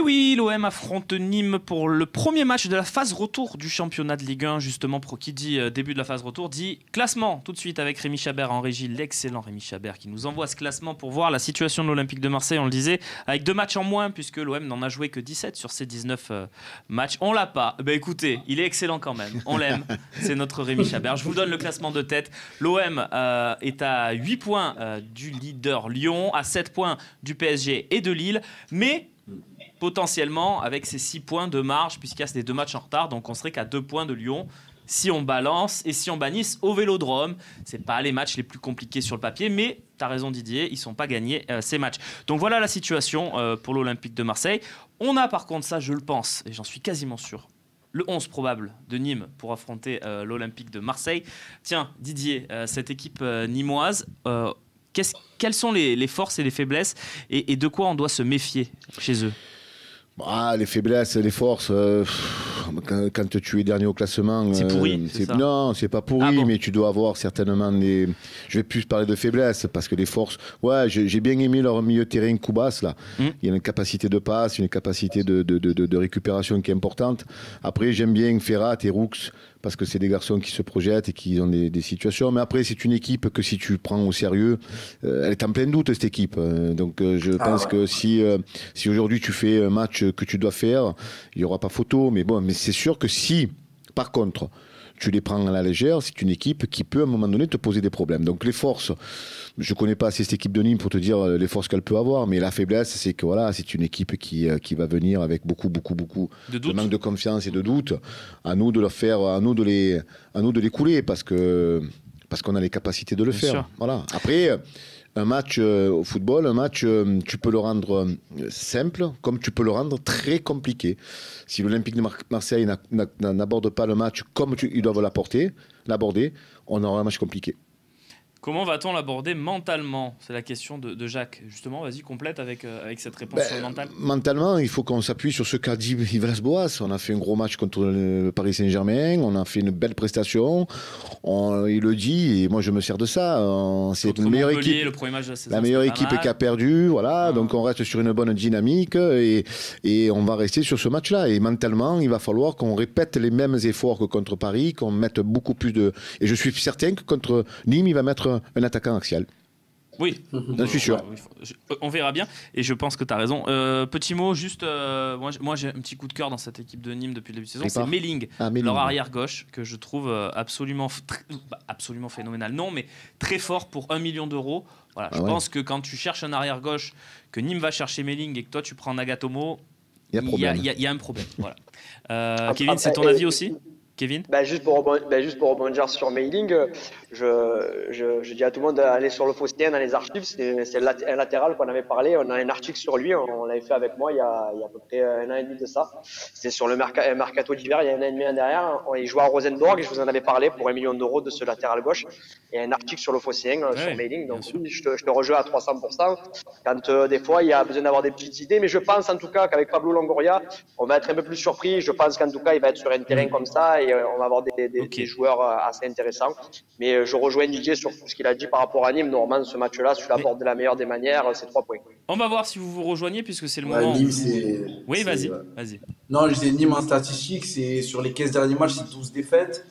oui, l'OM affronte Nîmes pour le premier match de la phase retour du championnat de Ligue 1. Justement, pour qui dit début de la phase retour, dit classement. Tout de suite avec Rémi Chabert en régie, l'excellent Rémi Chabert qui nous envoie ce classement pour voir la situation de l'Olympique de Marseille, on le disait, avec 2 matchs en moins puisque l'OM n'en a joué que 17 sur ses 19 matchs. On l'a pas. Ben écoutez, il est excellent quand même. On l'aime. C'est notre Rémi Chabert. Je vous donne le classement de tête. L'OM est à 8 points du leader Lyon, à 7 points du PSG et de Lille, mais potentiellement avec ces 6 points de marge puisqu'il y a ces 2 matchs en retard, donc on serait qu'à 2 points de Lyon si on balance et si on bat Nice au Vélodrome. C'est pas les matchs les plus compliqués sur le papier, mais tu as raison Didier, ils sont pas gagnés ces matchs. Donc voilà la situation pour l'Olympique de Marseille. On a par contre, ça je le pense et j'en suis quasiment sûr, le 11 probable de Nîmes pour affronter l'Olympique de Marseille. Tiens Didier, cette équipe nîmoise, quelles sont les forces et les faiblesses et de quoi on doit se méfier chez eux? Les faiblesses, les forces, quand tu es dernier au classement... C'est pourri, c'est ça? Non, c'est pas pourri, bon. mais tu dois avoir certainement des... Je vais plus parler de faiblesses, parce que les forces... Ouais, j'ai bien aimé leur milieu de terrain Koubas, là. Il y a une capacité de passe, une capacité de récupération qui est importante. Après, j'aime bien Ferrat et Roux, parce que c'est des garçons qui se projettent et qui ont des situations. Mais après, c'est une équipe que si tu prends au sérieux, elle est en plein doute, cette équipe. Donc, je pense que si aujourd'hui tu fais un match que tu dois faire, il n'y aura pas photo. Mais bon, mais c'est sûr que si, par contre, tu les prends à la légère, c'est une équipe qui peut, à un moment donné, te poser des problèmes. Donc, les forces, je ne connais pas assez cette équipe de Nîmes pour te dire les forces qu'elle peut avoir, mais la faiblesse, c'est que voilà, c'est une équipe qui va venir avec beaucoup de manque de confiance et de doute. À nous de leur faire, à nous de les couler parce qu'on a les capacités de le faire. Sûr. Voilà. Après, un match au football, tu peux le rendre simple, comme tu peux le rendre très compliqué. Si l'Olympique de Marseille n'aborde pas le match comme ils doivent l'aborder, on aura un match compliqué. Comment va-t-on l'aborder mentalement? C'est la question de Jacques. Justement, vas-y, complète avec cette réponse sur le mental. Mentalement, il faut qu'on s'appuie sur ce qu'a dit Yves Las-Boas. On a fait un gros match contre le Paris Saint-Germain, on a fait une belle prestation. Il le dit, et moi je me sers de ça. C'est une meilleure équipe. Le premier match de la saison, la meilleure équipe qui a perdu, voilà. Donc on reste sur une bonne dynamique et on va rester sur ce match-là. Et mentalement, il va falloir qu'on répète les mêmes efforts que contre Paris, qu'on mette beaucoup plus de... Et je suis certain que contre Nîmes, il va mettre un attaquant axial. Oui, je suis sûr. On verra bien et je pense que tu as raison. Petit mot, juste, moi j'ai un petit coup de cœur dans cette équipe de Nîmes depuis le début de saison, c'est Méling, leur arrière-gauche, que je trouve absolument phénoménal. Non, mais très fort pour 1 million d'euros. Voilà, je pense que quand tu cherches un arrière-gauche, que Nîmes va chercher Méling et que toi tu prends Nagatomo, il y a un problème. Voilà. Kevin, c'est ton avis aussi? Kevin? Juste pour rebondir sur Mailing, je dis à tout le monde d'aller sur le Phocéen dans les archives. C'est un latéral qu'on avait parlé. On a un article sur lui. On l'avait fait avec moi il y a à peu près 1 an et demi de ça. C'est sur le mercato d'hiver. Il y a 1 an et demi en derrière. Il jouait à Rosenborg et je vous en avais parlé pour 1 million d'euros de ce latéral gauche. Il y a un article sur le Phocéen sur Mailing. Donc oui, je te rejoins à 300%. Quand des fois il y a besoin d'avoir des petites idées, mais je pense en tout cas qu'avec Pablo Longoria, on va être un peu plus surpris. Je pense qu'en tout cas il va être sur un terrain comme ça. Et on va avoir des joueurs assez intéressants. Mais je rejoins Didier sur tout ce qu'il a dit par rapport à Nîmes. Normalement, ce match-là, si tu l'abordes de la meilleure des manières, c'est 3 points. On va voir si vous vous rejoignez puisque c'est le moment. Nîmes, oui, vas-y. Non, je disais Nîmes en statistique, c'est sur les 15 derniers matchs, c'est 12 défaites.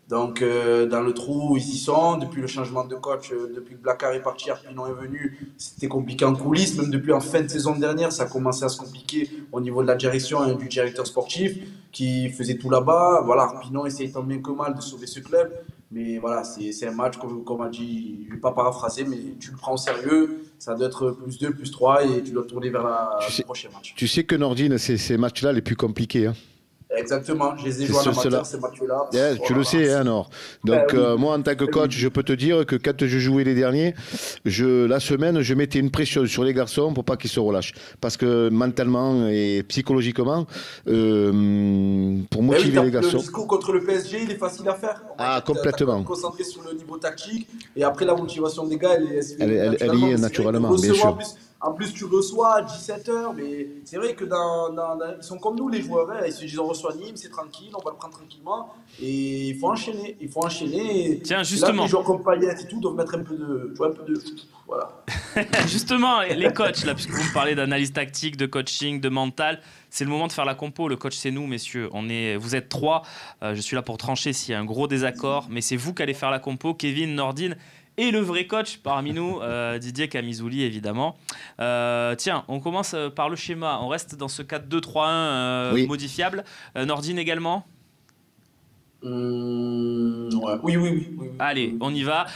Donc, dans le trou, ils y sont. Depuis le changement de coach, depuis que Blacard est parti, Arpinon est venu, c'était compliqué en coulisses. Même depuis en fin de saison dernière, ça a commencé à se compliquer au niveau de la direction et du directeur sportif qui faisait tout là-bas. Voilà, Arpinon essaye tant bien que mal de sauver ce club. Mais voilà, c'est un match, comme a dit, je ne vais pas paraphraser, mais tu le prends au sérieux. Ça doit être +2, +3 et tu dois tourner vers le prochain match. Tu sais que Nordine, c'est ces matchs-là les plus compliqués. Hein. Exactement, je les ai joués en amateur ces matchs-là. Tu le sais, hein, Nord. Donc, moi, en tant que coach, je peux te dire que quand je jouais les derniers, la semaine, je mettais une pression sur les garçons pour pas qu'ils se relâchent. Parce que mentalement et psychologiquement, pour motiver les garçons. Le discours contre le PSG, il est facile à faire. Complètement. Concentré sur le niveau tactique et après la motivation des gars, elle y est naturellement, bien sûr. En plus, tu reçois à 17h, mais c'est vrai que ils sont comme nous, les joueurs. Hein. Ils se disent on reçoit Nîmes, c'est tranquille, on va le prendre tranquillement. Et il faut enchaîner. Tiens, justement. Là, les joueurs comme Payet et tout doivent mettre un peu de Voilà. Justement, les coachs, là, puisque vous me parlez d'analyse tactique, de coaching, de mental, c'est le moment de faire la compo. Le coach, c'est nous, messieurs. Vous êtes 3. Je suis là pour trancher s'il y a un gros désaccord, mais c'est vous qui allez faire la compo. Kevin, Nordine et le vrai coach parmi nous, Didier Camizouli, évidemment. Tiens, on commence par le schéma. On reste dans ce 4-2-3-1 modifiable. Nordine également. Ouais. Oui. Allez, on y va.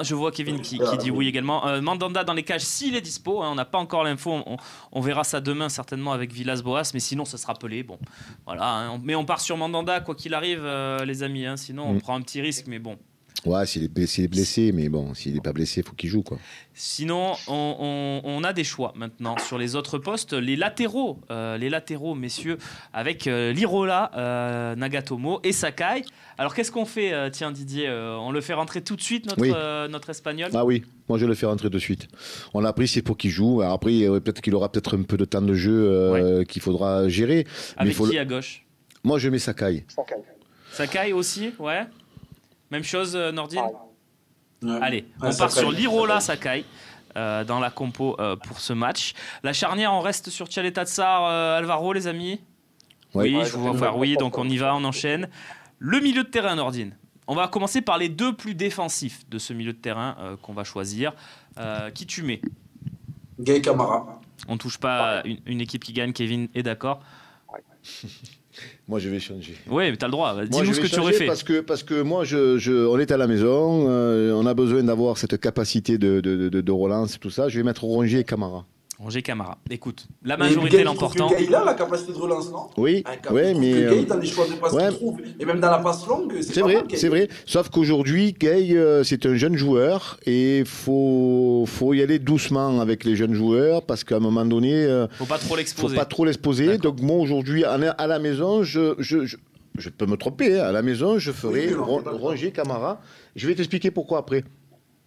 Je vois Kevin qui dit oui également. Mandanda dans les cages s'il est dispo. On n'a pas encore l'info. On verra ça demain certainement avec Villas-Boas. Mais sinon, ça sera Pelé. Bon, voilà. Mais on part sur Mandanda quoi qu'il arrive, les amis. Sinon, on prend un petit risque. Mais bon. Ouais, s'il est blessé, mais bon, s'il n'est pas blessé, il faut qu'il joue, quoi. Sinon, on a des choix maintenant sur les autres postes. Les latéraux, messieurs, avec Lirola, Nagatomo et Sakai. Alors, qu'est-ce qu'on fait, tiens, Didier on le fait rentrer tout de suite, notre Espagnol? Ah oui, moi je le fais rentrer de suite. On l'a pris, c'est pour qu'il joue. Alors après, peut-être qu'il aura peut-être un peu de temps de jeu qu'il faudra gérer. Avec qui à gauche? Moi, je mets Sakai. Sakai aussi, ouais. Même chose, Nordine. Ouais. Allez, on part sur Lirola Sakai dans la compo pour ce match. La charnière, on reste sur Tchaleta Tsar, Alvaro, les amis. Oui, je vous vois faire oui, donc on y va, on enchaîne. Le milieu de terrain, Nordine. On va commencer par les deux plus défensifs de ce milieu de terrain qu'on va choisir. Qui tu mets? Gay Camara. On ne touche pas une équipe qui gagne, Kevin est d'accord? Moi, je vais changer. Oui, mais tu as le droit. Dis-nous ce que tu aurais fait. Parce que moi, on est à la maison, on a besoin d'avoir cette capacité de relance, tout ça. Je vais mettre Rongier et Camara. Rongier Camara. Écoute, la majorité l'emportant. Il a la capacité de relance, non? Oui, mais. Gay, dans les choix de passe qu'il trouve, et même dans la passe longue, c'est vrai, c'est vrai. Sauf qu'aujourd'hui, Gay, c'est un jeune joueur et il faut y aller doucement avec les jeunes joueurs parce qu'à un moment donné. Faut pas trop l'exposer. Donc, moi, aujourd'hui, à la maison, je peux me tromper. À la maison, je ferai Rongier Camara. Je vais t'expliquer pourquoi après.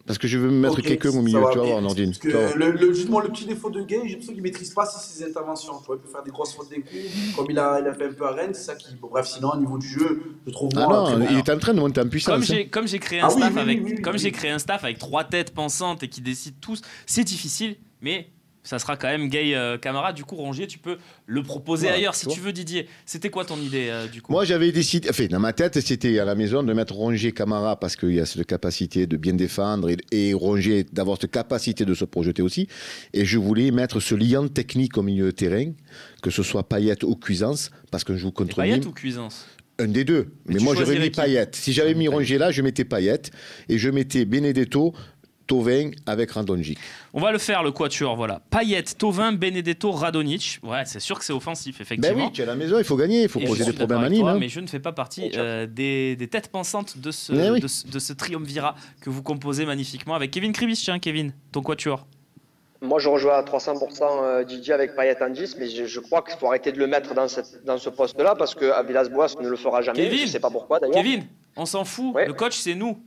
Parce que je veux me mettre quelqu'un au milieu, tu vas voir, Nordine. Justement, le petit défaut de Gay, j'ai l'impression qu'il ne maîtrise pas ses interventions. Il peut faire des grosses fautes des coups, comme il a fait un peu à Rennes, c'est ça qui. Bon, bref, sinon, au niveau du jeu, je trouve. Il est en train de monter en puissance. Comme j'ai créé un staff avec 3 têtes pensantes et qui décident tous, c'est difficile, mais. Ça sera quand même Gay Camara. Du coup, Rongier, tu peux le proposer ailleurs si tu veux, Didier. C'était quoi ton idée du coup? Moi, j'avais décidé, dans ma tête, c'était à la maison de mettre Rongier Camara parce qu'il y a cette capacité de bien défendre et Rongier d'avoir cette capacité de se projeter aussi. Et je voulais mettre ce liant technique au milieu de terrain, que ce soit Payet ou Cuisance, parce que je joue contre Nîmes. Payet ou Cuisance? Un des deux. Mais moi, j'aurais mis Payet. Si j'avais mis Rongier là, je mettais Payet et je mettais Benedetto, Thauvin avec Radonjic. On va le faire, le quatuor, voilà. Payet, Thauvin, Benedetto, Radonjic. Ouais, c'est sûr que c'est offensif, effectivement. Ben oui, tu es à la maison, il faut gagner, il faut poser des problèmes à Nîmes. Mais je ne fais pas partie des têtes pensantes de ce triumvirat que vous composez magnifiquement avec Kevin Kribis. Tiens, Kevin, ton quatuor. Moi, je rejoins à 300% Didier avec Payet en 10, mais je crois qu'il faut arrêter de le mettre dans ce poste-là parce que Villas-Boas ne le fera jamais. Je ne sais pas pourquoi, d'ailleurs. Kevin, on s'en fout. Ouais. Le coach, c'est nous.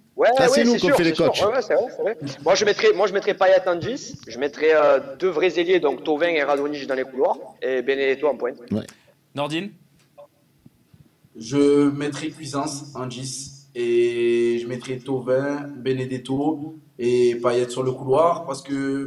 C'est nous qui fait les coachs. C'est vrai. Moi, je mettrais Payet en 10. Je mettrais 2 vrais ailiers, donc Thauvin et Radonjic dans les couloirs, et Benedetto en pointe. Ouais. Nordine? Je mettrais Cuisance en 10. Et je mettrais Thauvin, Benedetto et Payet sur le couloir parce que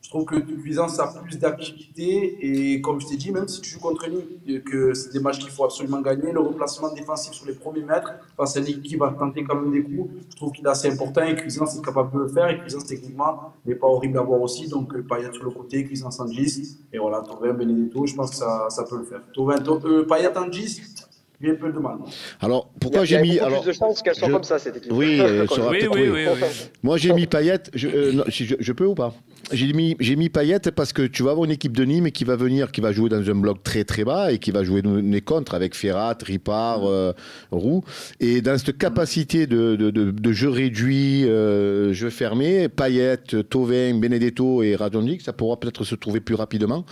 je trouve que Cuisance a plus d'activité et comme je t'ai dit, même si tu joues contre Nîmes, que c'est des matchs qu'il faut absolument gagner, le replacement défensif sur les premiers mètres face à une équipe qui va tenter quand même des coups, je trouve qu'il est assez important et Cuisance est capable de le faire et Cuisance techniquement n'est pas horrible à voir aussi, donc Payet sur le côté, Cuisance en 10 et voilà, Thauvin, Benedetto, je pense que ça peut le faire. Payet en 10, il y a un peu de mal. Alors, pourquoi j'ai mis. Il y a beaucoup plus de chances qu'elle soit comme ça, cette équipe. Oui, elle sera oui. Moi, j'ai mis Payet. Je peux ou pas? J'ai mis Payet parce que tu vas avoir une équipe de Nîmes qui va jouer dans un bloc très très bas et qui va jouer les contres avec Ferrat, Ripard, Roux. Et dans cette capacité de jeu réduit, jeu fermé, Payet, Thauvin, Benedetto et Radonjic, ça pourra peut-être se trouver plus rapidement.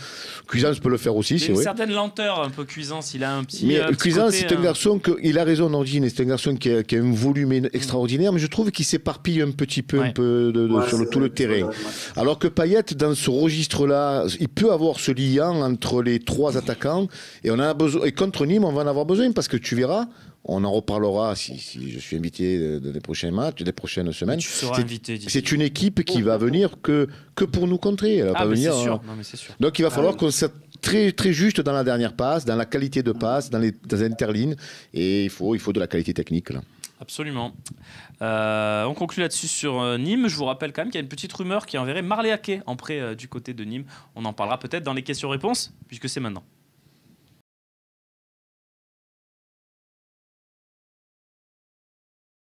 Cuisance peut le faire aussi, c'est vrai. Il y a une certaine lenteur, un peu Cuisance. Il a un petit. Mais Cuisance, côté, c'est un garçon il a raison, Nordine, c'est un garçon qui a un volume extraordinaire, mais je trouve qu'il s'éparpille un petit peu, sur tout le terrain. Alors que Payet, dans ce registre-là, il peut avoir ce lien entre les 3 attaquants et on a besoin. Et contre Nîmes, on va en avoir besoin parce que tu verras, On en reparlera si je suis invité des prochains matchs, des prochaines semaines. Tu seras invité, Didier. C'est une équipe qui va venir que pour nous contrer. Elle va pas venir, c'est sûr. hein. Non, mais c'est sûr. Donc il va falloir qu'on soit très, très juste dans la dernière passe, dans la qualité de passe, dans les interlignes. Et il faut de la qualité technique, là. Absolument. On conclut là-dessus sur Nîmes. Je vous rappelle quand même qu'il y a une petite rumeur qui enverrait Marley Ake en prêt du côté de Nîmes. On en parlera peut-être dans les questions-réponses, puisque c'est maintenant.